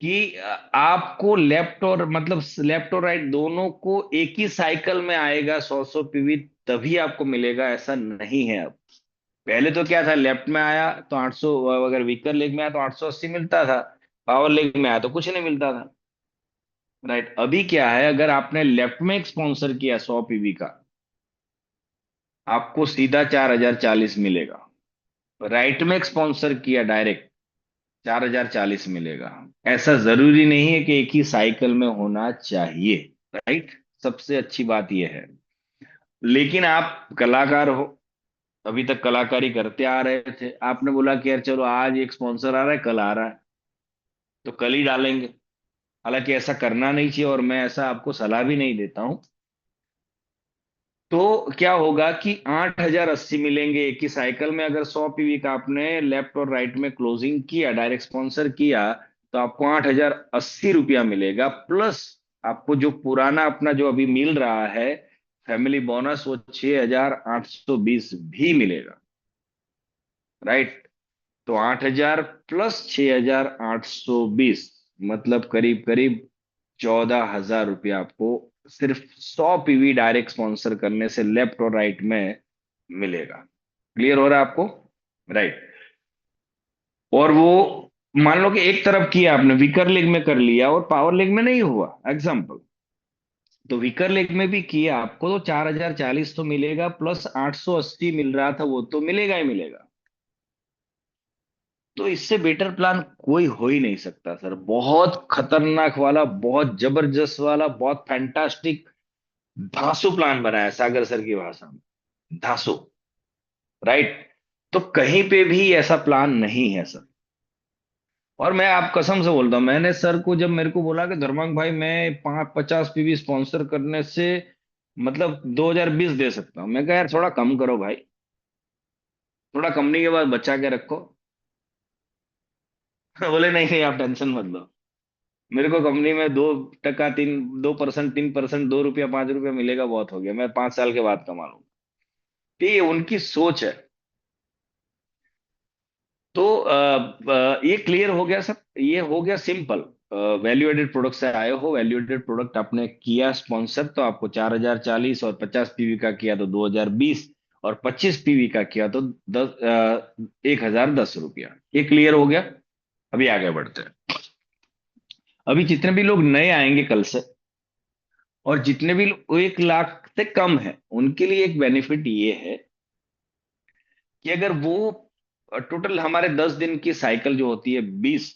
कि आपको लेफ्ट और, मतलब लेफ्ट और राइट दोनों को एक ही साइकिल में आएगा 100 पीवी, तभी आपको मिलेगा, ऐसा नहीं है अब। पहले तो क्या था, लेफ्ट में आया तो 800, अगर वीकर लेग में आया तो 880 मिलता था, पावर लेग में आया तो कुछ नहीं मिलता था, राइट। अभी क्या है, अगर आपने लेफ्ट में एक स्पॉन्सर किया 100 पीवी का, आपको सीधा 4040 मिलेगा। राइट में एक स्पॉन्सर किया डायरेक्ट, 4040 मिलेगा। ऐसा जरूरी नहीं है कि एक ही साइकिल में होना चाहिए, राइट। सबसे अच्छी बात यह है। लेकिन आप कलाकार हो, अभी तक कलाकारी करते आ रहे थे, आपने बोला कि यार चलो आज एक स्पॉन्सर आ रहा है, कल आ रहा है, तो कल ही डालेंगे। हालांकि ऐसा करना नहीं चाहिए, और मैं ऐसा आपको सलाह भी नहीं देता हूं। तो क्या होगा कि 8080 मिलेंगे एक ही साइकिल में, अगर 100 पीवी का आपने लेफ्ट और राइट में क्लोजिंग किया, डायरेक्ट स्पॉन्सर किया, तो आपको 8080 रुपया मिलेगा। प्लस आपको जो पुराना अपना जो अभी मिल रहा है फैमिली बोनस, वो 6820 भी मिलेगा, राइट। तो 8000 प्लस 6820, मतलब करीब करीब 14,000 रुपया आपको सिर्फ 100 पीवी डायरेक्ट स्पॉन्सर करने से लेफ्ट और राइट में मिलेगा। क्लियर हो रहा है आपको? राइट। और वो मान लो कि एक तरफ किया आपने, वीकर लेग में कर लिया और पावर लेग में नहीं हुआ, एग्जाम्पल, तो वीकर लेग में भी किया, आपको तो 4040 तो मिलेगा, प्लस 880 मिल रहा था, वो तो मिलेगा ही मिलेगा। तो इससे बेटर प्लान कोई हो ही नहीं सकता सर। बहुत खतरनाक वाला, बहुत जबरदस्त वाला, बहुत फैंटास्टिक धांसू प्लान बनाया सागर सर की भाषा में, धांसू, राइट। तो कहीं पे भी ऐसा प्लान नहीं है सर। और मैं आप कसम से बोलता हूँ, मैंने सर को जब मेरे को बोला कि धर्मांक भाई मैं 50 पीवी स्पॉन्सर करने से मतलब 2020 दे सकता हूँ, मैं कहा यार थोड़ा कम करो भाई, थोड़ा कंपनी के बाद बचा के रखो। बोले नहीं नहीं, आप टेंशन मत लो, मेरे को कंपनी में 2%, 2%, 3%, 2 रुपया, 5 रुपया मिलेगा, बहुत हो गया, मैं 5 साल के बाद कमा लूंगा। तो ये उनकी सोच है। तो ये क्लियर हो गया सब, ये हो गया सिंपल। वैल्यू एडेड प्रोडक्ट से आए हो, वैल्यू एडेड प्रोडक्ट आपने किया स्पॉन्सर, तो आपको 4040, और 50 पीवी का किया तो 2020, और 25 पीवी का किया तो 1010 रुपया। ये क्लियर हो गया। अभी आगे बढ़ते हैं। अभी जितने भी लोग नए आएंगे कल से, और जितने भी लोग 1 लाख से कम है, उनके लिए एक बेनिफिट ये है कि अगर वो टोटल हमारे 10 दिन की साइकिल जो होती है 20,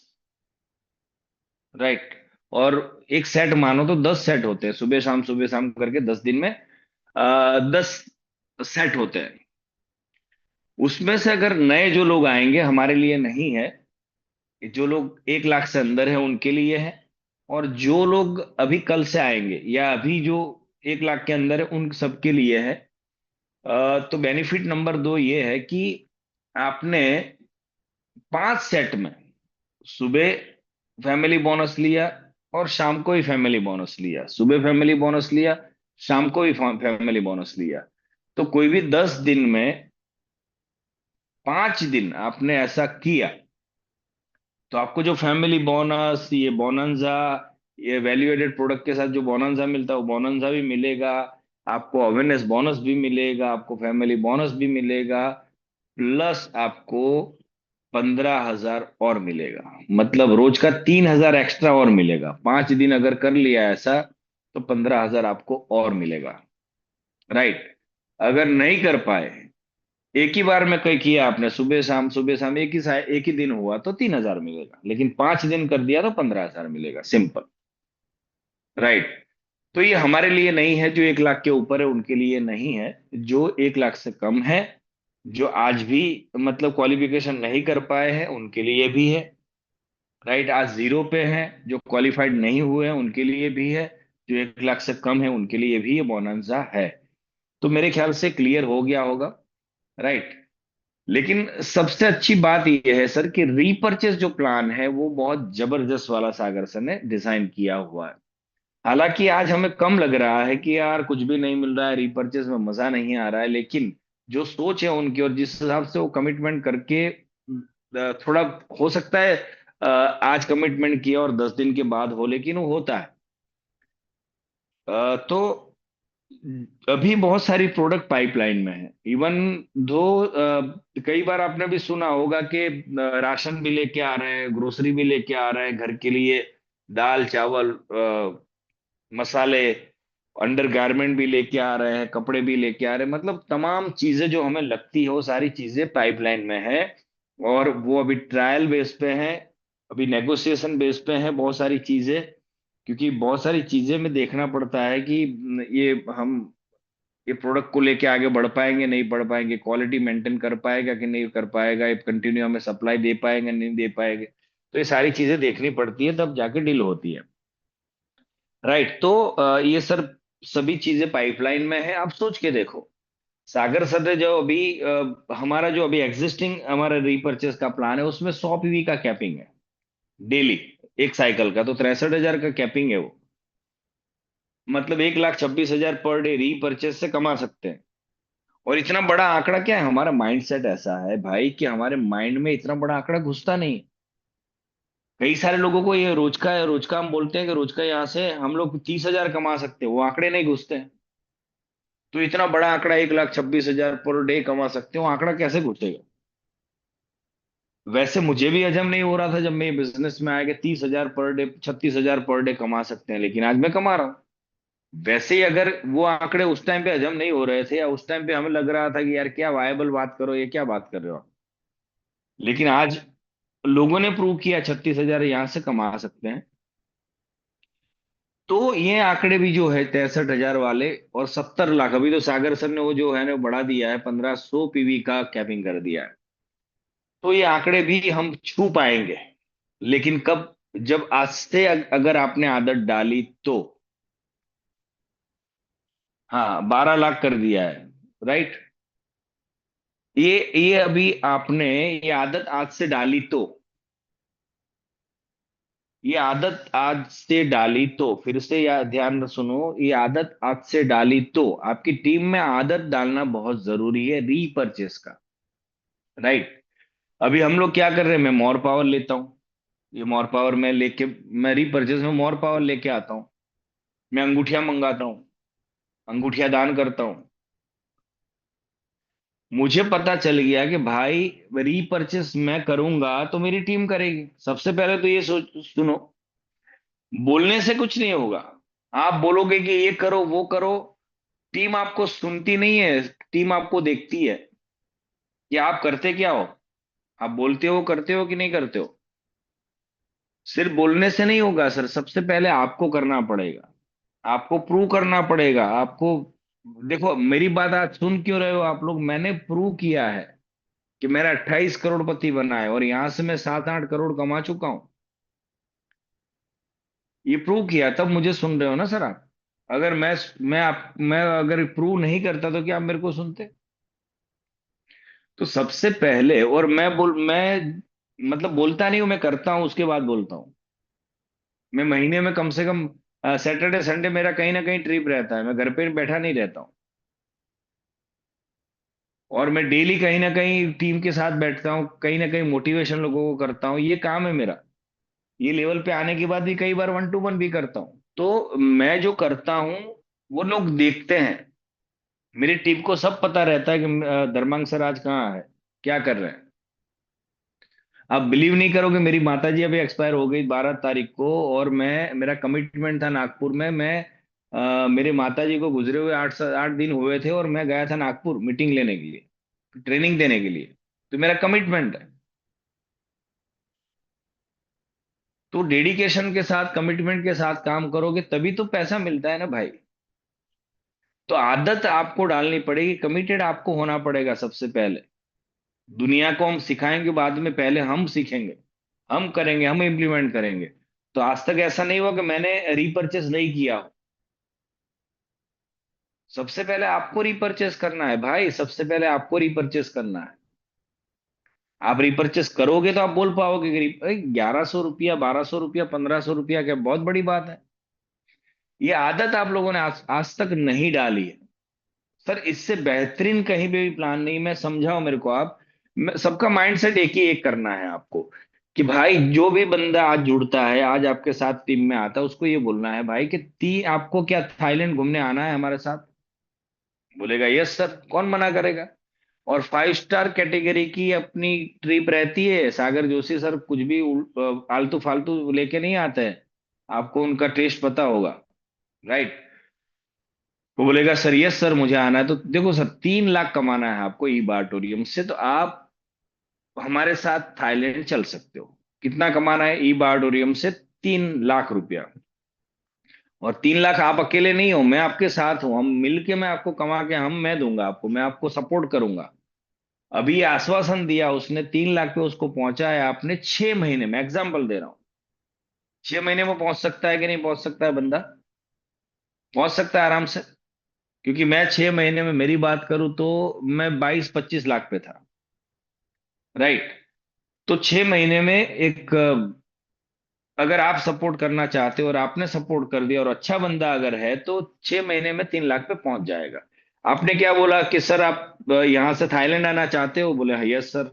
राइट, और एक सेट मानो तो 10 सेट होते हैं, सुबह शाम करके 10 दिन में 10 सेट होते हैं। उसमें से अगर नए जो लोग आएंगे हमारे लिए नहीं है, जो लोग 1 लाख से अंदर है उनके लिए है, और जो लोग अभी कल से आएंगे या अभी जो 1 लाख के अंदर है उन सबके लिए है। तो बेनिफिट नंबर 2 ये है कि आपने 5 सेट में सुबह फैमिली बोनस लिया और शाम को ही फैमिली बोनस लिया, सुबह फैमिली बोनस लिया, शाम को ही फैमिली बोनस लिया, तो कोई भी 10 दिन में 5 दिन आपने ऐसा किया, तो आपको जो फैमिली बोनस, ये बोनंजा, ये वैल्यू एडेड प्रोडक्ट के साथ जो बोनंजा मिलता है वो बोनंजा भी मिलेगा, आपको अवेयरनेस बोनस भी मिलेगा, आपको फैमिली बोनस भी मिलेगा, प्लस आपको 15,000 और मिलेगा। मतलब रोज का 3,000 एक्स्ट्रा और मिलेगा। 5 दिन अगर कर लिया ऐसा तो 15,000 आपको और मिलेगा, राइट। अगर नहीं कर पाए, एक ही बार में कहीं किया आपने, सुबह शाम एक ही दिन हुआ तो 3,000 मिलेगा, लेकिन 5 दिन कर दिया तो 15,000 मिलेगा, सिंपल, राइट। तो ये हमारे लिए नहीं है, जो 1 लाख के ऊपर है उनके लिए नहीं है, जो 1 लाख से कम है, जो आज भी मतलब क्वालिफिकेशन नहीं कर पाए हैं उनके लिए भी है, राइट। आज जीरो पे हैं, जो क्वालिफाइड नहीं हुए हैं उनके लिए भी है, जो 1 लाख से कम है उनके लिए भी ये बोनंजा है। तो मेरे ख्याल से क्लियर हो गया होगा, राइट। लेकिन सबसे अच्छी बात यह है सर कि रीपर्चेस जो प्लान है वो बहुत जबरदस्त वाला सागर सर ने डिजाइन किया हुआ है। हालांकि आज हमें कम लग रहा है कि यार कुछ भी नहीं मिल रहा है, रीपर्चेस में मजा नहीं आ रहा है, लेकिन जो सोच है उनकी और जिस हिसाब से वो कमिटमेंट करके थोड़ा हो सकता है आज कमिटमेंट किया और 10 दिन के बाद हो, लेकिन वो होता है। तो अभी बहुत सारी प्रोडक्ट पाइपलाइन में है, इवन दो कई बार आपने भी सुना होगा कि राशन भी लेके आ रहे हैं, ग्रोसरी भी लेके आ रहे हैं घर के लिए, दाल चावल मसाले, अंडर गारमेंट भी लेके आ रहे हैं, कपड़े भी लेके आ रहे हैं, मतलब तमाम चीजें जो हमें लगती है वो सारी चीजें पाइपलाइन में है। और वो अभी ट्रायल बेस पे है, अभी नेगोशिएशन बेस पे है बहुत सारी चीजें, क्योंकि बहुत सारी चीजें में देखना पड़ता है कि ये हम ये प्रोडक्ट को लेके आगे बढ़ पाएंगे नहीं बढ़ पाएंगे, क्वालिटी मेंटेन कर पाएगा कि नहीं कर पाएगा, ये कंटिन्यू हमें सप्लाई दे पाएंगे नहीं दे पाएंगे, तो ये सारी चीजें देखनी पड़ती है, तब जाके डील होती है, राइट। तो ये सर सभी चीजें पाइपलाइन में है। आप सोच के देखो, सागर सर ने जो अभी हमारा जो अभी एग्जिस्टिंग हमारा रीपर्चेस का प्लान है उसमें 100 पीवी का कैपिंग है डेली, एक साइकिल का तो 63,000 का कैपिंग है वो, मतलब 1,26,000 पर डे रीपर्चेस से कमा सकते हैं। और इतना बड़ा आंकड़ा क्या है, हमारा माइंड सेट ऐसा है भाई कि हमारे माइंड में इतना बड़ा आंकड़ा घुसता नहीं। कई सारे लोगों को ये रोज का हम बोलते हैं कि रोज का यहाँ से हम लोग 30,000 कमा सकते हैं, वो आंकड़े नहीं घुसते हैं। तो इतना बड़ा आंकड़ा 1,26,000 पर डे कमा सकते हो, आंकड़ा कैसे घुसेगा। वैसे मुझे भी हजम नहीं हो रहा था जब मैं बिजनेस में आया कि 30,000 पर डे 36,000 पर डे कमा सकते हैं, लेकिन आज मैं कमा रहा हूँ। वैसे ही अगर वो आंकड़े उस टाइम पे हजम नहीं हो रहे थे, या उस टाइम पे हमें लग रहा था कि यार क्या वायबल बात करो, ये क्या बात कर रहे हो आप, लेकिन आज लोगों ने प्रूव किया 36,000 यहां से कमा सकते हैं। तो ये आंकड़े भी जो है 63,000 वाले और 70 लाख, अभी तो सागर सर ने वो जो है ना बढ़ा दिया है, 1,500 पीवी का कैपिंग कर दिया है। तो ये आंकड़े भी हम छू पाएंगे, लेकिन कब, जब आज से अगर आपने आदत डाली तो। हाँ, 12 लाख कर दिया है, राइट। ये अभी आपने ये आदत आज से डाली तो, ये आदत आज से डाली तो, फिर से या ध्यान सुनो, ये आदत आज से डाली तो आपकी टीम में आदत डालना बहुत जरूरी है रीपर्चेस का, राइट। अभी हम लोग क्या कर रहे हैं, मैं मोर पावर लेता हूँ, ये मोर पावर में लेके, मैं रीपर्चेस में मोर पावर लेके आता हूँ। मैं अंगूठियां मंगाता हूँ, अंगूठिया दान करता हूँ। मुझे पता चल गया कि भाई रीपर्चेस मैं करूंगा तो मेरी टीम करेगी। सबसे पहले तो ये सोच सुनो, बोलने से कुछ नहीं होगा। आप बोलोगे कि ये करो वो करो, टीम आपको सुनती नहीं है, टीम आपको देखती है कि आप करते क्या हो। आप बोलते हो करते हो कि नहीं करते हो। सिर्फ बोलने से नहीं होगा सर, सबसे पहले आपको करना पड़ेगा। आपको प्रूव करना पड़ेगा आपको। देखो मेरी बात आज सुन क्यों रहे हो आप लोग, मैंने प्रूव किया है कि मेरा 28 करोड़पति बना है और यहां से मैं 7-8 करोड़ कमा चुका हूं। ये प्रूव किया तब मुझे सुन रहे हो ना सर आप। अगर मैं अगर प्रूव नहीं करता तो क्या आप मेरे को सुनते। तो सबसे पहले, और मैं मतलब बोलता नहीं हूं, मैं करता हूं उसके बाद बोलता हूं। मैं महीने में कम से कम सैटरडे संडे मेरा कहीं ना कहीं ट्रिप रहता है, मैं घर पे बैठा नहीं रहता हूँ। और मैं डेली कहीं ना कहीं टीम के साथ बैठता हूँ, कहीं ना कहीं मोटिवेशन लोगों को करता हूँ, ये काम है मेरा। ये लेवल पे आने के बाद भी कई बार 1-to-1 भी करता हूँ। तो मैं जो करता हूँ वो लोग देखते हैं। मेरी टीम को सब पता रहता है कि धर्मांक सर आज कहाँ है, क्या कर रहे हैं। आप बिलीव नहीं करोगे, मेरी माताजी अभी एक्सपायर हो गई 12 तारीख को, और मैं, मेरा कमिटमेंट था नागपुर में। मेरे माताजी को गुजरे हुए 8 दिन हुए थे और मैं गया था नागपुर मीटिंग लेने के लिए, ट्रेनिंग देने के लिए। तो मेरा कमिटमेंट है। तो डेडिकेशन के साथ, कमिटमेंट के साथ काम करोगे तभी तो पैसा मिलता है ना भाई। तो आदत आपको डालनी पड़ेगी, कमिटेड आपको होना पड़ेगा सबसे पहले। दुनिया को हम सिखाएंगे बाद में, पहले हम सीखेंगे, हम करेंगे, हम इम्प्लीमेंट करेंगे। तो आज तक ऐसा नहीं हुआ कि मैंने रीपर्चेस नहीं किया हो। सबसे पहले आपको रीपर्चेस करना है भाई, सबसे पहले आपको रीपर्चेस करना है। आप रिपर्चेस करोगे तो आप बोल पाओगे कि 1100 रुपया, 1200 रुपया, 1500 रुपया क्या बहुत बड़ी बात है। ये आदत आप लोगों ने आज तक नहीं डाली है। सर इससे बेहतरीन कहीं पे भी प्लान नहीं, मैं समझाओ मेरे को आप। सबका माइंडसेट एक ही एक करना है आपको, कि भाई जो भी बंदा आज जुड़ता है, आज आपके साथ टीम में आता है, उसको ये बोलना है भाई कि ती आपको क्या थाईलैंड घूमने आना है हमारे साथ। बोलेगा यस सर, कौन मना करेगा। और 5 स्टार कैटेगरी की अपनी ट्रिप रहती है, सागर जोशी सर कुछ भी आलतू फालतू लेके नहीं आते हैं। आपको उनका टेस्ट पता होगा, राइट। वो बोलेगा सर यस सर मुझे आना है। तो देखो सर, 3 लाख कमाना है आपको ई बार्टोरियम से, तो आप हमारे साथ थाईलैंड चल सकते हो। कितना कमाना है ई बार्टोरियम से? 3 लाख रुपया। और 3 लाख आप अकेले नहीं हो, मैं आपके साथ हूं, हम मिलके मैं आपको कमा के मैं दूंगा आपको, मैं आपको सपोर्ट करूंगा। अभी आश्वासन दिया उसने, 3 लाख पे उसको पहुंचा है आपने 6 महीने में, एग्जाम्पल दे रहा हूं। 6 महीने में पहुंच सकता है कि नहीं पहुंच सकता है बंदा? पहुंच सकता है आराम से। क्योंकि मैं 6 महीने में, मेरी बात करूं तो मैं 22-25 लाख पे था, राइट। तो 6 महीने में एक अगर आप सपोर्ट करना चाहते हो और आपने सपोर्ट कर दिया और अच्छा बंदा अगर है, तो 6 महीने में 3 लाख पे पहुंच जाएगा। आपने क्या बोला कि सर आप यहां से थाईलैंड आना चाहते हो? बोले हाँ यस सर।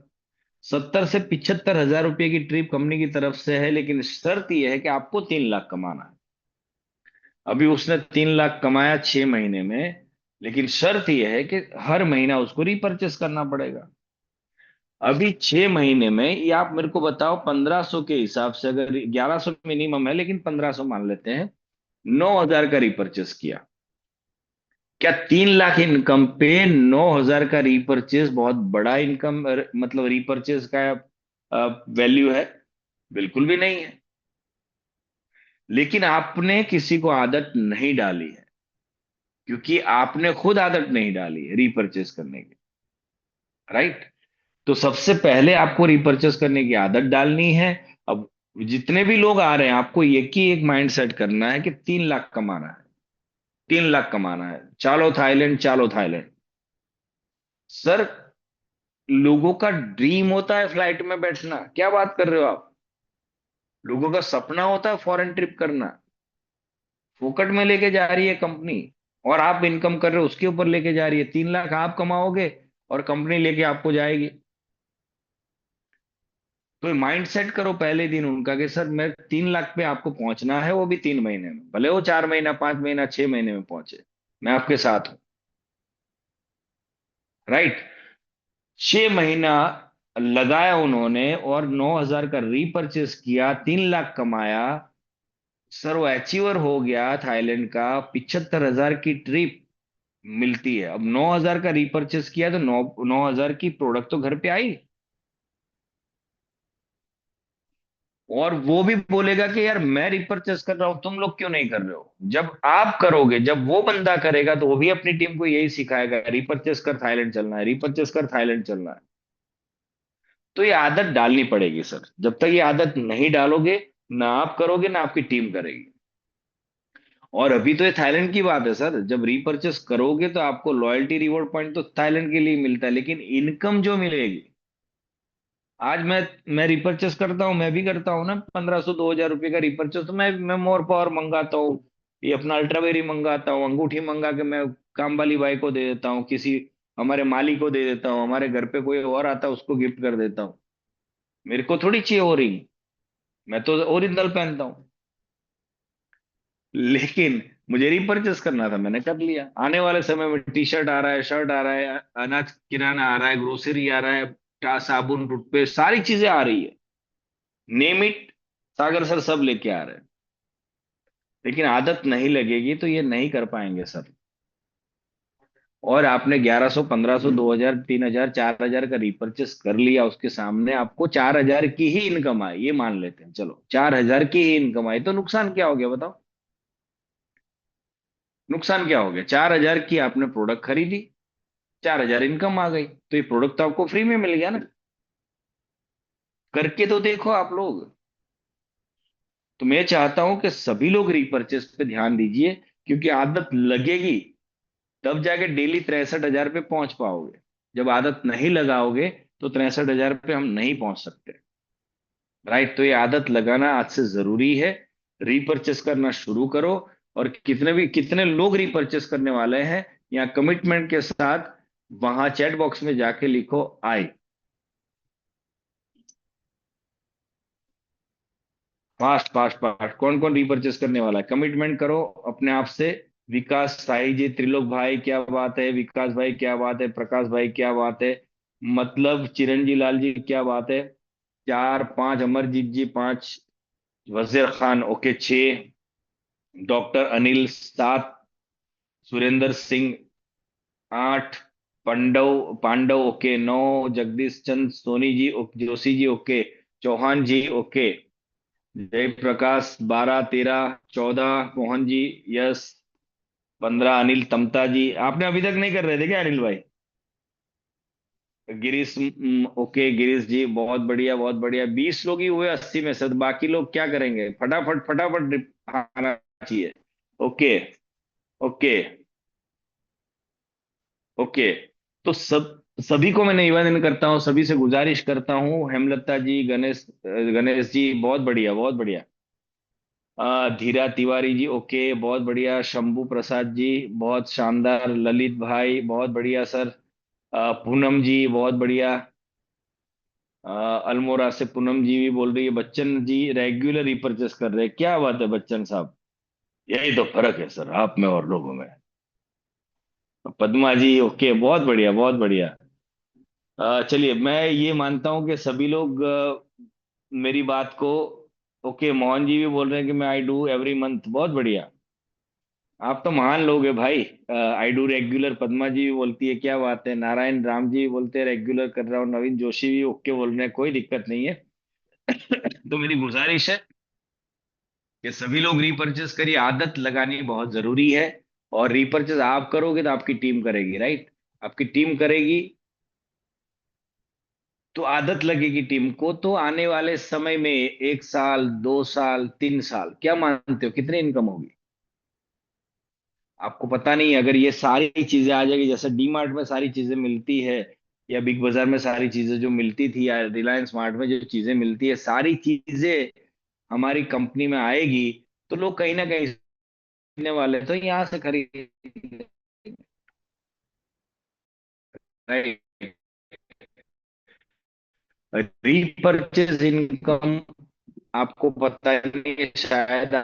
70 से 75 हजार रुपये की ट्रिप कंपनी की तरफ से है, लेकिन शर्त यह है कि आपको 3 लाख कमाना है। अभी उसने 3 लाख कमाया 6 महीने में, लेकिन शर्त यह है कि हर महीना उसको रिपर्चेस करना पड़ेगा। अभी 6 महीने में ये आप मेरे को बताओ, 1500 के हिसाब से, अगर 1100 मिनिमम है लेकिन 1500 मान लेते हैं, 9 हजार का रिपर्चेस किया। क्या 3 लाख इनकम पे 9 हजार का रिपर्चेस बहुत बड़ा इनकम, मतलब रिपर्चेस का वैल्यू है? बिल्कुल भी नहीं है। लेकिन आपने किसी को आदत नहीं डाली है, क्योंकि आपने खुद आदत नहीं डाली है रिपर्चेस करने की, राइट। तो सबसे पहले आपको रिपर्चेस करने की आदत डालनी है। अब जितने भी लोग आ रहे हैं, आपको एक ही एक माइंड सेट करना है कि 3 लाख कमाना है। 3 लाख कमाना है, चलो थाईलैंड, चलो थाईलैंड। सर लोगों का ड्रीम होता है फ्लाइट में बैठना, क्या बात कर रहे हो आप। लोगों का सपना होता है फॉरेन ट्रिप करना। फोकट में लेके जा रही है कंपनी, और आप इनकम कर रहे हो उसके ऊपर लेके जा रही है। 3 लाख आप कमाओगे और कंपनी लेके आपको जाएगी। तो माइंड सेट करो पहले दिन उनका कि सर मैं 3 लाख पे आपको पहुंचना है, वो भी 3 महीने में, भले वो 4 महीना, 5 महीना, 6 महीने में पहुंचे, मैं आपके साथ हूं। राइट। 6 महीना लगाया उन्होंने और 9,000 का रीपरचेस किया, 3 लाख कमाया। सर वो अचीवर हो गया थाईलैंड का। 75,000 की ट्रिप मिलती है। अब 9,000 का रीपरचेस किया तो 9,000 की प्रोडक्ट तो घर पे आई। और वो भी बोलेगा कि यार मैं रिपर्चेस कर रहा हूं, तुम लोग क्यों नहीं कर रहे हो। जब आप करोगे, जब वो बंदा करेगा, तो वो भी अपनी टीम को यही सिखाएगा, रिपर्चेस कर थाईलैंड चलना है, रिपर्चेस कर थाईलैंड चलना है। तो ये आदत डालनी पड़ेगी सर। जब तक ये आदत नहीं डालोगे, ना आप करोगे ना आपकी टीम करेगी। और अभी तो ये थाईलैंड की बात है सर। जब रिपर्चेस करोगे तो आपको लॉयल्टी रिवॉर्ड पॉइंट तो थाईलैंड के लिए मिलता है, लेकिन इनकम जो मिलेगी, आज मैं रिपर्चेस करता हूँ, मैं भी करता हूँ ना, 1,500 2,000 रुपये का रिपर्चेस, तो मैं मोर पावर मंगाता हूँ, ये अपना अल्ट्रावेरी मंगाता हूँ, अंगूठी मंगा के मैं काम वाली बाई को दे देता हूँ, किसी हमारे माली को दे देता हूँ, हमारे घर पे कोई और आता है उसको गिफ्ट कर देता हूँ। मेरे को थोड़ी चाहिए वो रिंग, मैं तो ओरिजिनल पहनता हूँ। लेकिन मुझे रिपर्चेस करना था, मैंने कर लिया। आने वाले समय में टी शर्ट आ रहा है, शर्ट आ रहा है, अनाज किराना आ रहा है, ग्रोसरी आ रहा है, साबुन, टूथपेस्ट, सारी चीजें आ रही है। नेम इट, सागर सर सब लेके आ रहे हैं। लेकिन आदत नहीं लगेगी तो ये नहीं कर पाएंगे सर। और आपने 1,100 1,500 2,000 3,000 4,000 का रिपर्चेस कर लिया, उसके सामने आपको 4,000 की ही इनकम आई, ये मान लेते हैं, चलो 4,000 की ही इनकम आई, तो नुकसान क्या हो गया बताओ। नुकसान क्या हो गया? 4,000 की आपने प्रोडक्ट खरीदी, 4,000 इनकम आ गई, तो ये प्रोडक्ट तो आपको फ्री में मिल गया ना। करके तो देखो आप लोग। तो मैं चाहता हूं कि सभी लोग रिपर्चेस पे ध्यान दीजिए, क्योंकि आदत लगेगी तब जाके डेली 63,000 पे पहुंच पाओगे। जब आदत नहीं लगाओगे तो 63,000 पे हम नहीं पहुंच सकते। राइट। तो ये आदत लगाना आज से जरूरी है। रीपर्चेस करना शुरू करो। और कितने लोग रीपर्चेस करने वाले हैं, या कमिटमेंट के साथ वहां चैट बॉक्स में जाके लिखो आई। फास्ट फास्ट फास्ट, कौन कौन रीपर्चेस करने वाला है, कमिटमेंट करो अपने आप से। विकास साई जी, त्रिलोक भाई क्या बात है, विकास भाई क्या बात है, प्रकाश भाई क्या बात है, मतलब चिरंजी लाल जी क्या बात है, 4 5, Amarjeet ji 5, Wazir Khan okay 6, doctor Anil 7, Surendra Singh 8, Pandav Pandav okay 9, Jagdish Chand Soni ji Joshi ji okay, Chauhan ji okay, Jaiprakash 12 13 14, Mohan ji yes, 15 Anil Tamta ji. आपने अभी तक नहीं कर रहे थे क्या अनिल भाई? गिरीश ओके, गिरीश जी बहुत बढ़िया बहुत बढ़िया। 20 लोग ही हुए 80 में से, तो बाकी लोग क्या करेंगे? फटाफट फटाफट आना चाहिए। Okay okay okay. तो सभी को मैं निवेदन करता हूँ, सभी से गुजारिश करता हूँ, हेमलता जी, गणेश जी बहुत बढ़िया बहुत बढ़िया, धीरा तिवारी जी ओके बहुत बढ़िया, शंभू प्रसाद जी बहुत शानदार, ललित भाई बहुत बढ़िया सर, पूनम जी बहुत बढ़िया, अल्मोड़ा से पूनम जी भी बोल रही है, बच्चन जी रेगुलर रिपर्चेस कर रहे हैं, क्या बात है बच्चन साहब। यही तो फर्क है सर आप में और लोगों में। पद्मा जी ओके बहुत बढ़िया बहुत बढ़िया। चलिए, मैं ये मानता हूं कि सभी लोग मेरी बात को, ओके मोहन जी भी बोल रहे हैं कि मैं आई डू एवरी मंथ, बहुत बढ़िया। आप तो महान लोग हैं भाई। आई डू रेगुलर, पद्मा जी भी बोलती है, क्या बात है, नारायण राम जी भी बोलते हैं रेगुलर कर रहा हूँ, नवीन जोशी भी ओके बोल रहे हैं, कोई दिक्कत नहीं है। तो मेरी गुजारिश है कि सभी लोग रीपर्चेस करिए, आदत लगानी बहुत जरूरी है। और रीपर्चेस आप करोगे तो आपकी टीम करेगी, राइट। आपकी टीम करेगी तो आदत लगेगी टीम को, तो आने वाले समय में 1 साल 2 साल 3 साल, क्या मानते हो कितनी इनकम होगी? आपको पता नहीं, अगर ये सारी चीजें आ जाएगी, जैसे डी मार्ट में सारी चीजें मिलती है, या बिग बाजार में सारी चीजें जो मिलती थी, या रिलायंस स्मार्ट में जो चीजें मिलती है, सारी चीजें हमारी कंपनी में आएगी, तो लोग कहीं ना कहीं खरीदने वाले तो यहाँ से खरीद। राइट। रीपरचेज इनकम आपको पता नहीं है शायद,